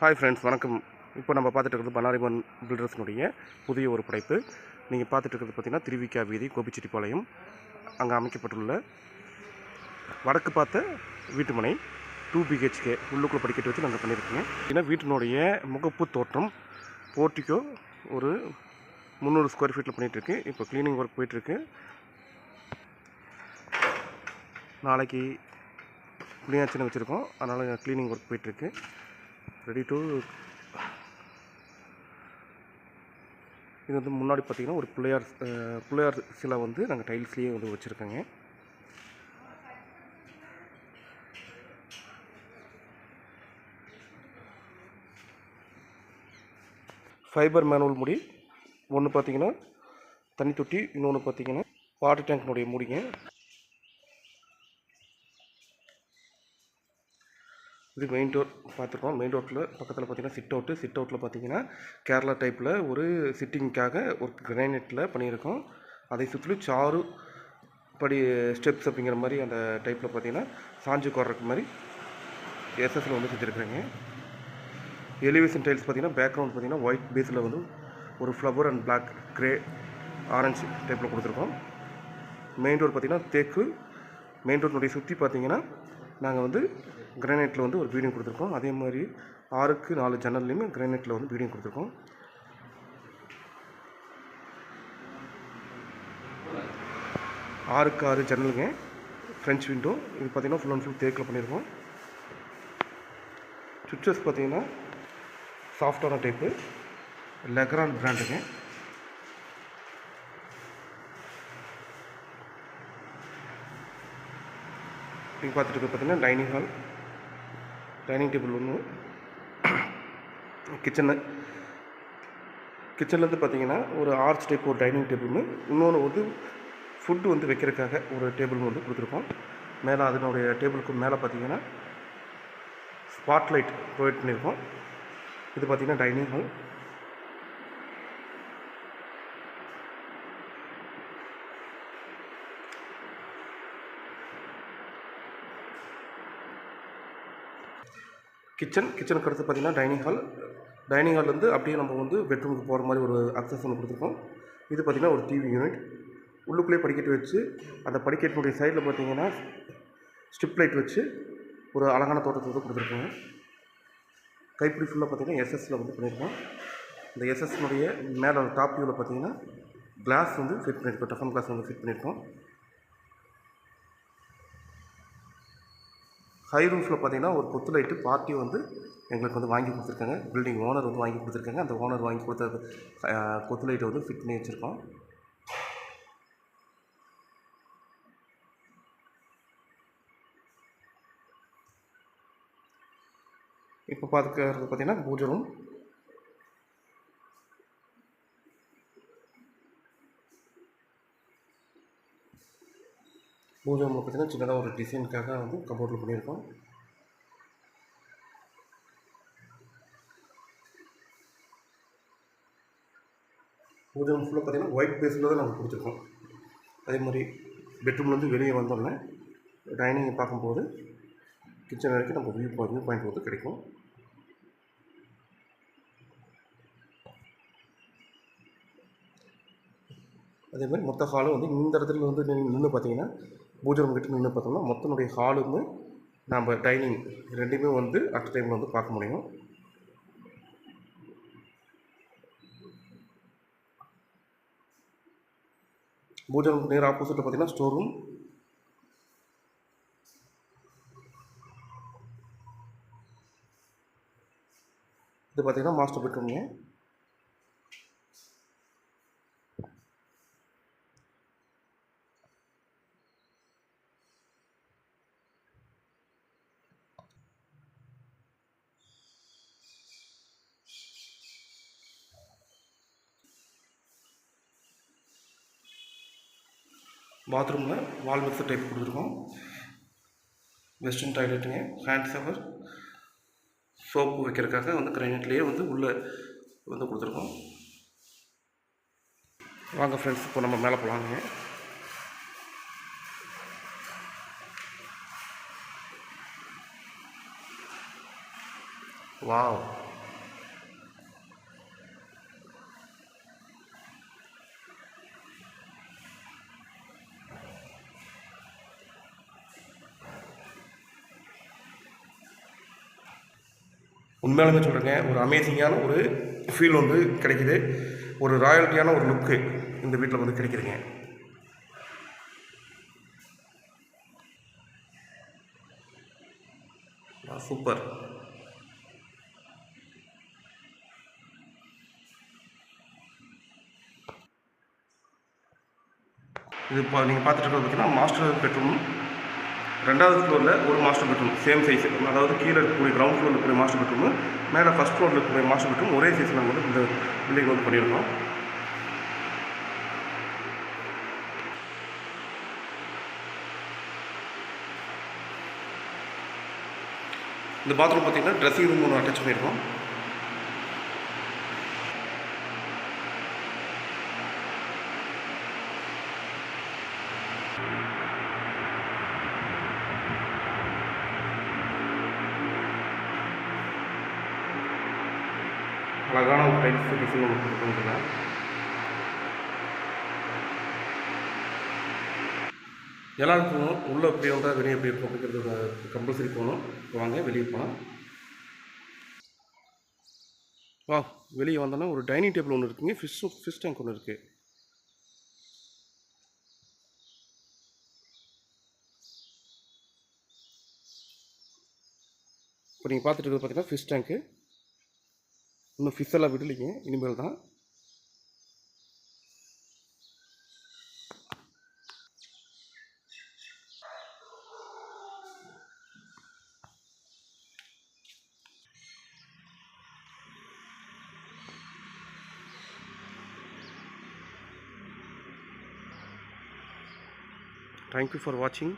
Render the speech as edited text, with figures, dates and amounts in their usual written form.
Hi friends, வணக்கம். இப்போ நம்ம பார்த்துட்டு இருக்கிறது பண்ணாரிம்மன் பில்டர்ஸ்னுடைய புதிய ஒரு படைப்பு. நீங்கள் பார்த்துட்டு இருக்கிறது பார்த்தீங்கன்னா திருவிக்கா வீதி, கோபிச்செட்டிப்பாளையம். அங்கே அமைக்கப்பட்டுள்ள வடக்கு பார்த்த வீட்டுமனை 2 BHK உள்ளுக்குள்ளே படிக்கட்டு வச்சு நாங்கள் பண்ணியிருக்கோங்க. ஏன்னா வீட்டினுடைய முகப்பு தோற்றம் போர்ட்டிக்கோ ஒரு 300 ஸ்கொயர் ஃபீட்டில் பண்ணிகிட்ருக்கு. இப்போ க்ளீனிங் ஒர்க் போயிட்டுருக்கு. நாளைக்கு புளியாச்சின்னு வச்சுருக்கோம், அதனால் க்ளீனிங் ஒர்க் போயிட்டுருக்கு. Ready to. இது வந்து முன்னாடி பார்த்தீங்கன்னா ஒரு பிள்ளையார் சிலை வந்து நாங்கள் டைல்ஸ்லேயே வந்து வச்சுருக்கோங்க. ஃபைபர் மேனுவல் முடி ஒன்று பார்த்தீங்கன்னா தண்ணி தொட்டி, இன்னொன்று பார்த்தீங்கன்னா வாட்டர் டேங்க்னுடைய முடிங்க. இது மெயின் டோர் பார்த்துருக்கோம். மெயின் டோரில் பக்கத்தில் பார்த்தீங்கன்னா சிட் அவுட்டில் பார்த்தீங்கன்னா கேரளா டைப்பில் ஒரு சிட்டிங்க்காக ஒரு கிரானைட்டில் பண்ணியிருக்கோம். அதை சுற்றிலும் 6 படி ஸ்டெப்ஸ் அப்படிங்கிற மாதிரி அந்த டைப்பில் பார்த்தீங்கன்னா சாஞ்சு உட்கார்றதுக்கு மாதிரி எஸ்எஸ்சில் வந்து செஞ்சுருக்குறேங்க. எலிவேஷன் டைல்ஸ் பார்த்தீங்கன்னா பேக்ரவுண்ட் பார்த்தீங்கன்னா ஒயிட் பேஸில் வந்து ஒரு flower and black, grey, orange டைப்பில் கொடுத்துருக்கோம். மெயின் டோர் பார்த்தீங்கன்னா தேக்கு. மெயின் டோர்னுடைய சுற்றி பார்த்தீங்கன்னா நாங்கள் வந்து கிரானைட்டில் வந்து ஒரு பீடிங் கொடுத்துருக்கோம். அதே மாதிரி 6க்கு 4 ஜன்னல்லையுமே கிரானைட்டில் வந்து பீடிங் கொடுத்துருக்கோம். ஆறுக்கு 6 ஜன்னலுங்க. ஃப்ரெஞ்ச் விண்டோ இது பார்த்தீங்கன்னா ஃபுல் அண்ட் ஃபுல் தேக்கில் பண்ணியிருக்கோம். சுவிட்சஸ் பார்த்தீங்கன்னா சாஃப்டான டைப்பு, லெக்ரான் பிராண்டுங்க. நீங்கள் பார்த்துட்டு இருக்க பார்த்தீங்கன்னா டைனிங் ஹால், டைனிங் டேபிள் ஒன்று. கிச்சன்லேருந்து பார்த்தீங்கன்னா ஒரு ஆர்ச் டைப் ஒரு டைனிங் டேபிள்னு, இன்னொன்று வந்து ஃபுட்டு வந்து வைக்கிறதுக்காக ஒரு டேபிள் வந்து கொடுத்துருக்கோம். மேலே அதனுடைய டேபிளுக்கு மேலே பார்த்தீங்கன்னா ஸ்பாட்லைட் ப்ரொவைட் பண்ணியிருக்கோம். இது பார்த்தீங்கன்னா டைனிங் ஹால். கிச்சனுக்கு அடுத்து பார்த்தீங்கன்னா டைனிங் ஹால்லேருந்து அப்படியே நம்ம வந்து பெட்ரூமுக்கு போகிற மாதிரி ஒரு அக்சஸ் ஒன்று கொடுத்துருக்கோம். இது பார்த்திங்கன்னா ஒரு டிவி யூனிட். உள்ளுக்குள்ளே படிக்கட்டு வச்சு அந்த படிக்கட்டினுடைய சைடில் பார்த்தீங்கன்னா ஸ்ட்ரிப் லைட் வச்சு ஒரு அழகான தோட்டத்தை வந்து கொடுத்துருக்கோங்க. கைப்பிடி ஃபுல்லாக பார்த்திங்கன்னா எஸ்எஸ்சில் வந்து பண்ணியிருக்கோம். இந்த எஸ்எஸ்னுடைய மேலே டாப் வியூவில் பார்த்தீங்கன்னா கிளாஸ் வந்து ஃபிட் பண்ணியிருக்கோம், டஃபன் கிளாஸ் வந்து ஃபிட் பண்ணியிருக்கோம். ஹை ரூஃபில் பார்த்தீங்கன்னா ஒரு கொத்து லைட்டு பார்ட்டி வந்து எங்களுக்கு வந்து வாங்கி கொடுத்துருக்காங்க. பில்டிங் ஓனர் வந்து வாங்கி கொடுத்துருக்காங்க. அந்த ஓனர் வாங்கி கொடுத்த கொத்து லைட்டை வந்து ஃபிட் பண்ணி வச்சுருக்கோம். இப்போ பார்த்துக்கிறது பார்த்தீங்கன்னா பூஜை ரூம். பார்த்தீங்கன்னா சின்னதாக ஒரு டிசைனுக்காக வந்து கபோர்டில் பண்ணியிருக்கோம். பூஜை ரூம் ஃபுல்லாக பார்த்தீங்கன்னா ஒயிட் பேஸில் தான் நாங்கள் கொடுத்துருக்கோம். அதே மாதிரி பெட்ரூம்லேருந்து வெளியே வந்தோடனே டைனிங் பார்க்கும்போது கிச்சன் வரைக்கும் நம்ம வியூ பாயிண்ட் வந்து கிடைக்கும். அதே மாதிரி மொத்த ஹாலும் வந்து இந்த இடத்துல வந்து நின்று பார்த்தீங்கன்னா பூஜை ரூம் கிட்ட நின்று பார்த்தோம்னா மொத்தனுடைய ஹாலுமே நம்ம டைனிங் ரெண்டுமே வந்து அட் டைமில் வந்து பார்க்க முடியும். பூஜை ரூம் நேர் ஆப்போசிட்டில் பார்த்தீங்கன்னா ஸ்டோர் ரூம். இது பார்த்தீங்கன்னா மாஸ்டர் பெட்ரூம்ங்க. பாத்ரூமில் வால் மிக்சர் டைப் கொடுத்துருக்கோம். வெஸ்டர்ன் டாய்லெட்டுங்க. ஹேண்ட் ஷவர், சோப்பு வைக்கிறதுக்காக வந்து கிரானைட்லேயே வந்து உள்ளே வந்து கொடுத்துருக்கோம். வாங்க ஃப்ரெண்ட்ஸ், இப்போ நம்ம மேலே போகலாங்க. வாவ், உண்மையாலுமே சொல்கிறேங்க, ஒரு அமேசிங்கான ஒரு ஃபீல் வந்து கிடைக்குது. ஒரு ராயல்ட்டியான ஒரு லுக்கு இந்த வீட்டில் வந்து கிடைக்குதுங்க. சூப்பர். இது இப்போ நீங்கள் பார்த்துட்டு இருக்கிறது பார்த்தீங்கன்னா மாஸ்டர் பெட்ரூம். 2வது ஃப்ளோரில் ஒரு மாஸ்டர் பெட்ரூம் சேம் சைஸ், அதாவது கீழே இருக்கக்கூடிய கிரவுண்ட் ஃப்ளோரில் இருக்கக்கூடிய மாஸ்டர் பெட்ரூம், மேலே ஃபஸ்ட் ஃப்ளோரில் இருக்கக்கூடிய மாஸ்டர் பெட்ரூம் ஒரே சைஸில் நாங்கள் வந்து இந்த பில்டிங் வந்து பண்ணியிருக்கோம். இந்த பாத்ரூம் பார்த்தீங்கன்னா ட்ரெஸ்ஸிங் ரூம் ஒன்று அட்டாச் பண்ணியிருக்கோம். அழகான ஒரு டைல்ஸ் டிசைன் ஒன்று கொடுத்துருக்கோம். எல்லாருக்கும் உள்ளே எப்படி வந்தால் வெளியே எப்படி இருக்கும் அப்படிங்கிறது கம்பல்சரி போகணும். வாங்க வெளியே போகலாம். வா, வெளியே வந்தோன்னா ஒரு டைனிங் டேபிள் ஒன்று இருக்குங்க, ஃபிஷ் டேங்க் ஒன்று இருக்குது. இப்போ நீங்கள் பார்த்துட்டு இருக்கிறது பார்த்தீங்கன்னா ஃபிஷ் டேங்க்கு. இன்னும் ஃபிஷ் எல்லாம் விடலைங்க, இனிமேல் தான். Thank you for watching.